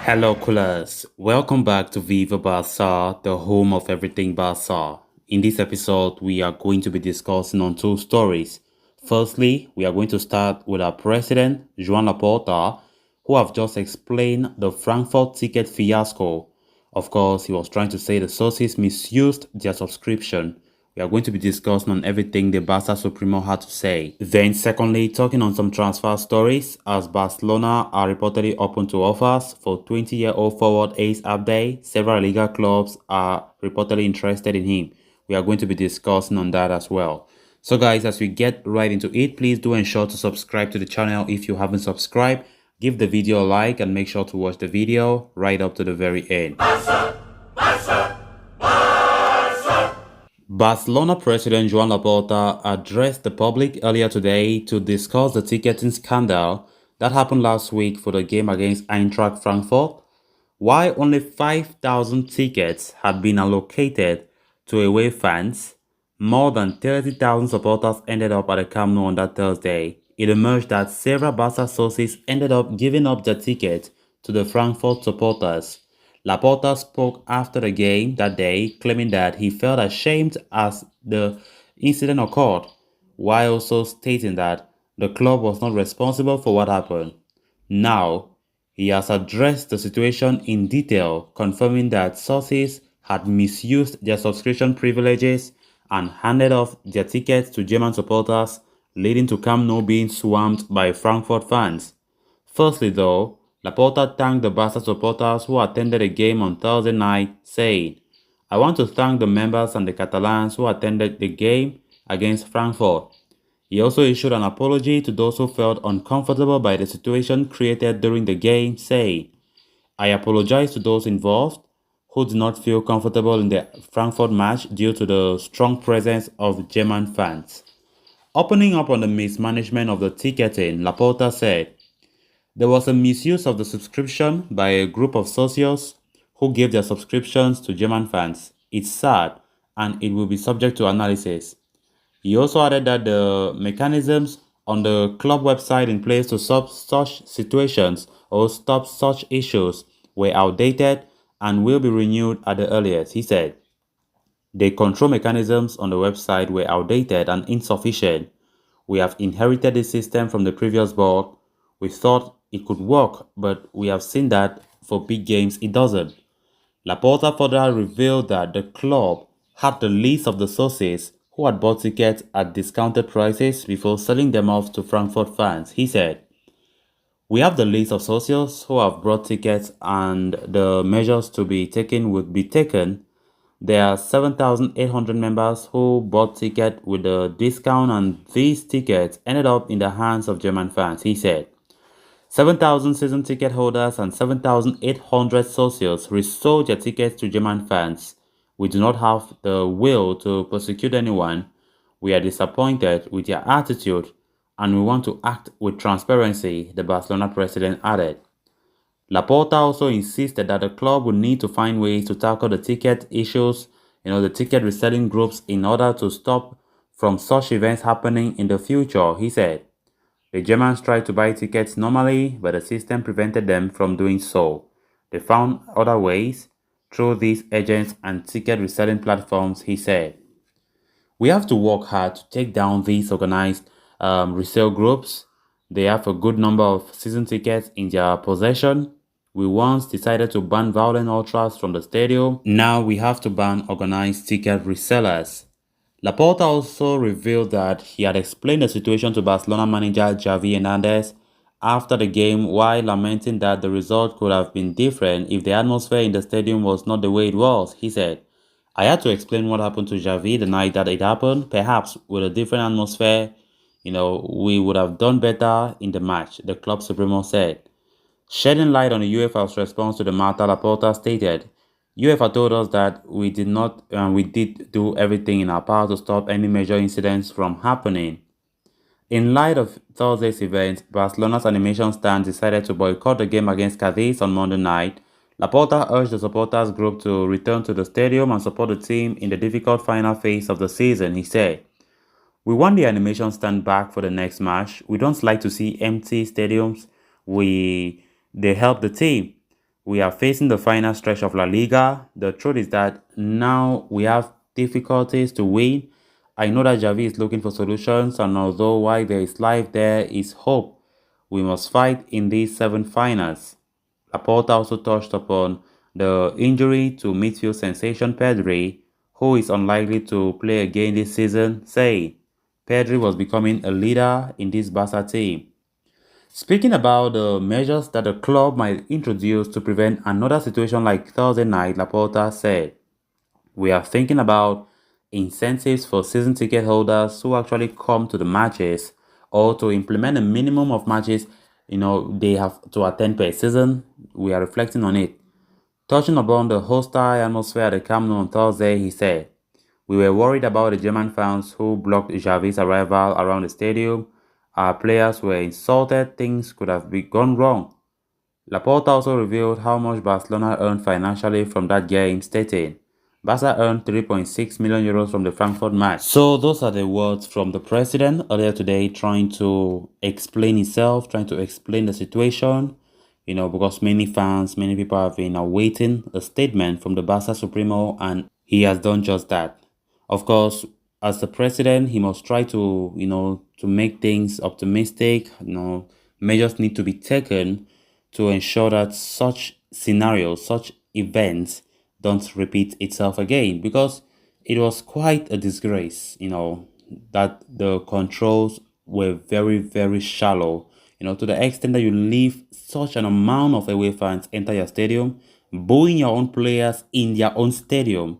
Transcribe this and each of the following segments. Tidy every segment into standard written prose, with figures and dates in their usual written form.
Hello, coolers. Welcome back to Viva Barca, the home of everything Barca. In this episode, we are going to be discussing on two stories. Firstly, we are going to start with our president, Joan Laporta, who have just explained the Frankfurt ticket fiasco. Of course, he was trying to say the sources misused their subscription. We are going to be discussing on everything the Barca Supremo had to say. Then secondly, talking on some transfer stories, as Barcelona are reportedly open to offers for 20-year-old forward Ace Abde. Several Liga clubs are reportedly interested in him. We are going to be discussing on that as well. So guys, as we get right into it, please do ensure to subscribe to the channel if you haven't subscribed. Give the video a like and make sure to watch the video right up to the very end. Barcelona president Joan Laporta addressed the public earlier today to discuss the ticketing scandal that happened last week for the game against Eintracht Frankfurt. While only 5,000 tickets had been allocated to away fans, more than 30,000 supporters ended up at the Camp Nou on that Thursday. It emerged that several Barca sources ended up giving up their ticket to the Frankfurt supporters. Laporta spoke after the game that day, claiming that he felt ashamed as the incident occurred, while also stating that the club was not responsible for what happened. Now, he has addressed the situation in detail, confirming that sources had misused their subscription privileges and handed off their tickets to German supporters, leading to Camp Nou being swamped by Frankfurt fans. Firstly, though, Laporta thanked the Barca supporters who attended the game on Thursday night, saying, "I want to thank the members and the Catalans who attended the game against Frankfurt." He also issued an apology to those who felt uncomfortable by the situation created during the game, saying, "I apologize to those involved who did not feel comfortable in the Frankfurt match due to the strong presence of German fans." Opening up on the mismanagement of the ticketing, Laporta said, "There was a misuse of the subscription by a group of socios who gave their subscriptions to German fans. It's sad, and it will be subject to analysis." He also added that the mechanisms on the club website in place to stop such situations or stop such issues were outdated and will be renewed at the earliest. He said, "The control mechanisms on the website were outdated and insufficient. We have inherited this system from the previous board. We thought it could work, but we have seen that for big games it doesn't." Laporta further revealed that the club had the list of the sources who had bought tickets at discounted prices before selling them off to Frankfurt fans. He said, "We have the list of socios who have bought tickets and the measures to be taken would be taken. There are 7,800 members who bought tickets with a discount and these tickets ended up in the hands of German fans," he said. 7,000 season ticket holders and 7,800 socios resold their tickets to German fans. "We do not have the will to prosecute anyone. We are disappointed with their attitude and we want to act with transparency," the Barcelona president added. Laporta also insisted that the club would need to find ways to tackle the ticket issues, the ticket reselling groups, in order to stop from such events happening in the future. He said, "The Germans tried to buy tickets normally, but the system prevented them from doing so. They found other ways through these agents and ticket reselling platforms," he said. "We have to work hard to take down these organized resale groups. They have a good number of season tickets in their possession. We once decided to ban violent ultras from the stadium. Now we have to ban organized ticket resellers." Laporta also revealed that he had explained the situation to Barcelona manager Xavi Hernandez after the game, while lamenting that the result could have been different if the atmosphere in the stadium was not the way it was. He said, "I had to explain what happened to Xavi the night that it happened. Perhaps with a different atmosphere, we would have done better in the match," the club supremo said. Shedding light on the UEFA's response to the matter, Laporta stated, "UEFA told us that we did do everything in our power to stop any major incidents from happening." In light of Thursday's event, Barcelona's animation stand decided to boycott the game against Cadiz on Monday night, Laporta urged the supporters group to return to the stadium and support the team in the difficult final phase of the season. He said, "We want the animation stand back for the next match. We don't like to see empty stadiums. They help the team. We are facing the final stretch of La Liga. The truth is that now we have difficulties to win. I know that Javi is looking for solutions, and although while there is life, there is hope. We must fight in these seven finals." Laporta also touched upon the injury to midfield sensation Pedri, who is unlikely to play again this season, saying Pedri was becoming a leader in this Barca team. Speaking about the measures that the club might introduce to prevent another situation like Thursday night, Laporta said, "We are thinking about incentives for season ticket holders who actually come to the matches, or to implement a minimum of matches they have to attend per season. We are reflecting on it." Touching upon the hostile atmosphere at the Camp Nou on Thursday, he said, "We were worried about the German fans who blocked Xavi's arrival around the stadium. Our players were insulted. Things could have gone wrong." Laporta also revealed how much Barcelona earned financially from that game, stating, "Barca earned 3.6 million euros from the Frankfurt match." So those are the words from the president earlier today, trying to explain himself, trying to explain the situation, because many fans, many people have been awaiting a statement from the Barca Supremo, and he has done just that. Of course, as the president, he must try to make things optimistic. Measures need to be taken to ensure that such scenarios, such events don't repeat itself again, because it was quite a disgrace, that the controls were very, very shallow, to the extent that you leave such an amount of away fans enter your stadium, booing your own players in their own stadium.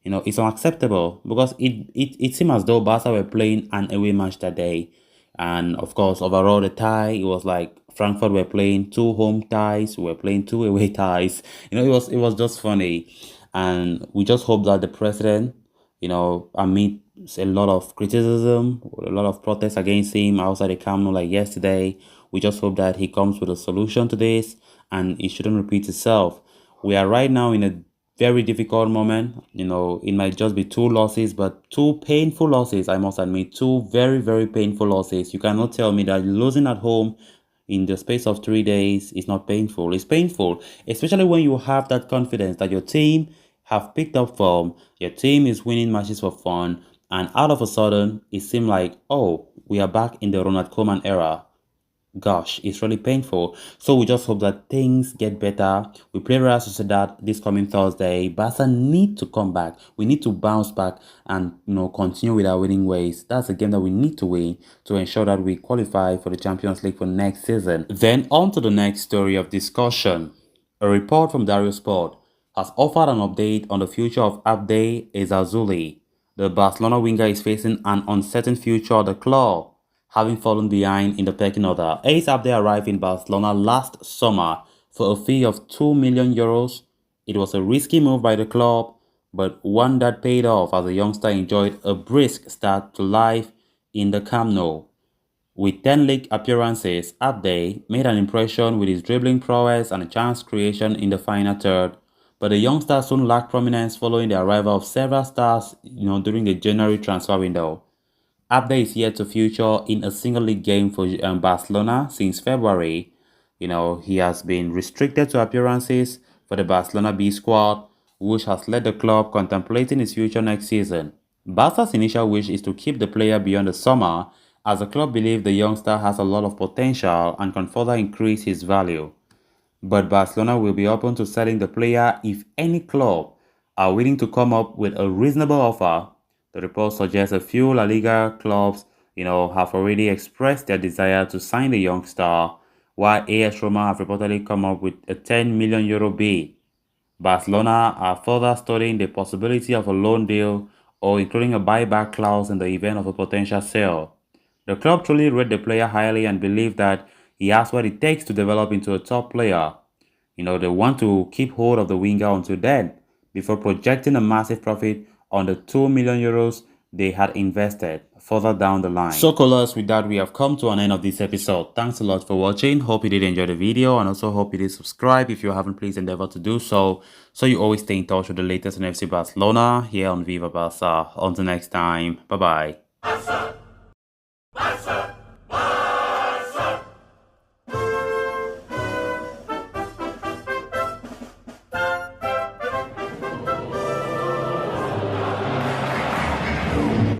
It's unacceptable, because it seemed as though Barca were playing an away match that day. And of course, overall, the tie, it was like Frankfurt were playing two home ties, we were playing two away ties. It was just funny. And we just hope that the president, amid a lot of criticism, a lot of protests against him outside the Camp Nou like yesterday, we just hope that he comes with a solution to this and it shouldn't repeat itself. We are right now in a very difficult moment. It might just be two losses, but two painful losses, I must admit. Two very, very painful losses. You cannot tell me that losing at home in the space of 3 days is not painful. It's painful, especially when you have that confidence that your team have picked up form, your team is winning matches for fun, and out of a sudden, it seemed like, oh, we are back in the Ronald Koeman era. Gosh, it's really painful. So we just hope that things get better. We play Real Sociedad this coming Thursday. Barca need to come back. We need to bounce back and continue with our winning ways. That's a game that we need to win to ensure that we qualify for the Champions League for next season. Then on to the next story of discussion. A report from Dario Sport has offered an update on the future of Abde Ezazuli. The Barcelona winger is facing an uncertain future at the club, having fallen behind in the pecking order. Ace Abde arrived in Barcelona last summer for a fee of 2 million euros. It was a risky move by the club, but one that paid off as the youngster enjoyed a brisk start to life in the Camp Nou. With 10 league appearances, Abde made an impression with his dribbling prowess and a chance creation in the final third, but the youngster soon lacked prominence following the arrival of several stars during the January transfer window. Abde is yet to feature in a single league game for Barcelona since February. He has been restricted to appearances for the Barcelona B squad, which has led the club contemplating his future next season. Barca's initial wish is to keep the player beyond the summer, as the club believes the youngster has a lot of potential and can further increase his value. But Barcelona will be open to selling the player if any club are willing to come up with a reasonable offer. The report suggests a few La Liga clubs, have already expressed their desire to sign the young star, while AS Roma have reportedly come up with a 10 million euro bid. Barcelona are further studying the possibility of a loan deal or including a buyback clause in the event of a potential sale. The club truly rate the player highly and believe that he has what it takes to develop into a top player. They want to keep hold of the winger until then, before projecting a massive profit on the 2 million euros they had invested further down the line. So callers, with that, we have come to an end of this episode. Thanks a lot for watching. Hope you did enjoy the video, and also hope you did subscribe. If you haven't, please endeavor to do so you always stay in touch with the latest in FC Barcelona here on Viva Barca. Until next time, bye bye.